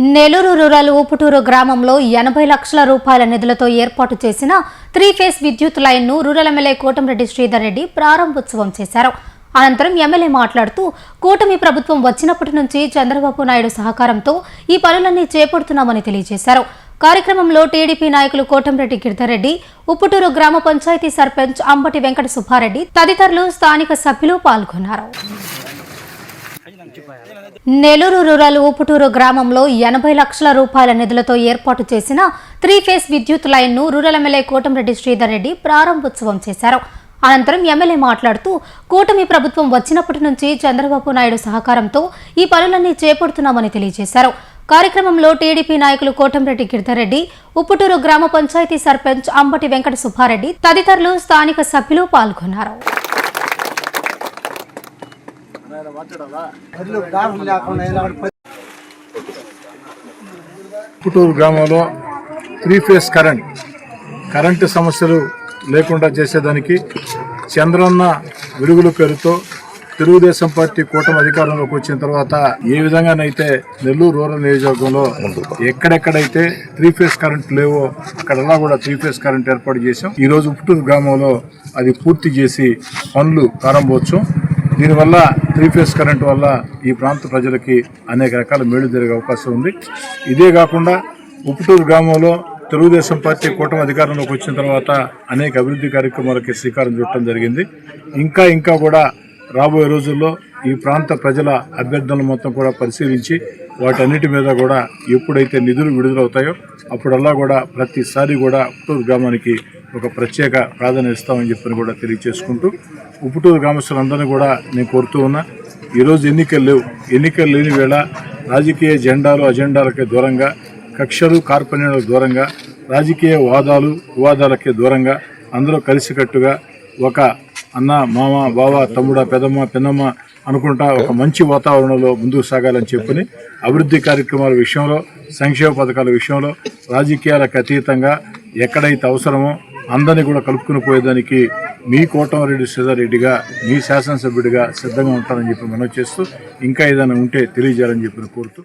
Nellore rural ఊపుటూరు గ్రామంలో 80 లక్షల రూపాయల నిధులతో ఏర్పాటు చేసిన 3-ఫేస్ విద్యుత్ లైన్ను రూరల్ ఎమ్మెల్యే కోటంరెడ్డి శ్రీధర్ రెడ్డి ప్రారంభోత్సవం చేశారు. అనంతరం ఎమ్మెల్యే మాట్లాడుతూ కూటమి ప్రభుత్వం వచ్చినప్పటి నుంచి చంద్రబాబు నాయుడు సహకారంతో ఈ పనులన్నీ చేపడుతున్నామని తెలియజేశారు. కార్యక్రమంలో టీడీపీ నాయకులు కోటంరెడ్డి గిరిధర్ రెడ్డి, ఉప్పుటూరు గ్రామ పంచాయతీ సర్పంచ్ అంబటి వెంకట సుబ్బారెడ్డి తదితరులు స్థానిక సభ్యులు పాల్గొన్నారు. నెల్లూరు రూరల్ ఊపుటూరు గ్రామంలో 80 లక్షల రూపాయల నిధులతో ఏర్పాటు చేసిన 3-ఫేస్ విద్యుత్ లైన్ను రూరల్ ఎమ్మెల్యే కోటంరెడ్డి శ్రీధర్ రెడ్డి ప్రారంభోత్సవం చేశారు. అనంతరం ఎమ్మెల్యే మాట్లాడుతూ కూటమి ప్రభుత్వం వచ్చినప్పటి నుంచి చంద్రబాబు నాయుడు సహకారంతో ఈ పనులన్నీ చేపడుతున్నామని తెలియజేశారు. కార్యక్రమంలో టీడీపీ నాయకులు కోటంరెడ్డి గిరిధర్ రెడ్డి, ఉప్పుటూరు గ్రామ పంచాయతీ సర్పంచ్ అంబటి వెంకట సుబ్బారెడ్డి తదితరులు స్థానిక సభ్యులు పాల్గొన్నారు. ఉప్పుటూరు గ్రామంలో 3-ఫేస్ కరెంటు సమస్యలు లేకుండా చేసేదానికి చంద్రన్న విరుగుల పేరుతో తెలుగుదేశం పార్టీ కూటమి అధికారంలోకి వచ్చిన తర్వాత ఏ విధంగానైతే నెల్లూరు రూరల్ నియోజకవర్గంలో ఎక్కడెక్కడైతే 3-ఫేస్ కరెంట్ లేవో అక్కడలా కూడా 3-ఫేస్ కరెంట్ ఏర్పాటు చేశాం. ఈ రోజు ఉప్పుటూరు గ్రామంలో అది పూర్తి చేసి పనులు ప్రారంభోత్సవం. దీనివల్ల 3-ఫేస్ కరెంట్ వల్ల ఈ ప్రాంత ప్రజలకి అనేక రకాల మేలు జరిగే అవకాశం ఉంది. ఇదే కాకుండా ఉప్పుటూరు గ్రామంలో తెలుగుదేశం పార్టీ కూటమి అధికారంలోకి వచ్చిన తర్వాత అనేక అభివృద్ధి కార్యక్రమాలకి శ్రీకారం చుట్టడం జరిగింది. ఇంకా కూడా రాబోయే రోజుల్లో ఈ ప్రాంత ప్రజల అభ్యర్థనలు మొత్తం కూడా పరిశీలించి వాటన్నిటి మీద కూడా ఎప్పుడైతే నిధులు విడుదలవుతాయో అప్పుడల్లా కూడా ప్రతిసారి కూడా ఉప్పుటూరు గ్రామానికి ఒక ప్రత్యేక ప్రాధాన్యత ఇస్తామని చెప్పని కూడా తెలియజేసుకుంటూ ఉప్పుటూరు గ్రామస్తులందరినీ కూడా నేను కోరుతూ ఉన్నా. ఈరోజు ఎన్నికలు లేని వేళ రాజకీయ అజెండాలకే దూరంగా, కక్షలు కార్పణ్యాలకు దూరంగా, రాజకీయ వివాదాలకే దూరంగా అందరూ కలిసికట్టుగా ఒక అన్న, మామ, బావ, తమ్ముడ, పెదమ్మ, పిన్నమ్మ అనుకుంటా ఒక మంచి వాతావరణంలో ముందుకు సాగాలని చెప్పని అభివృద్ధి కార్యక్రమాల విషయంలో, సంక్షేమ పథకాల విషయంలో రాజకీయాలకు అతీతంగా ఎక్కడైతే అవసరమో అందరినీ కూడా కలుపుకుని పోయేదానికి మీ కోటంరెడ్డి శ్రీధర్ రెడ్డిగా, మీ శాసనసభ్యుడిగా సిద్ధంగా ఉంటానని చెప్పి మనవి చేస్తూ ఇంకా ఏదైనా ఉంటే తెలియజేయాలని చెప్పి కోరుతూ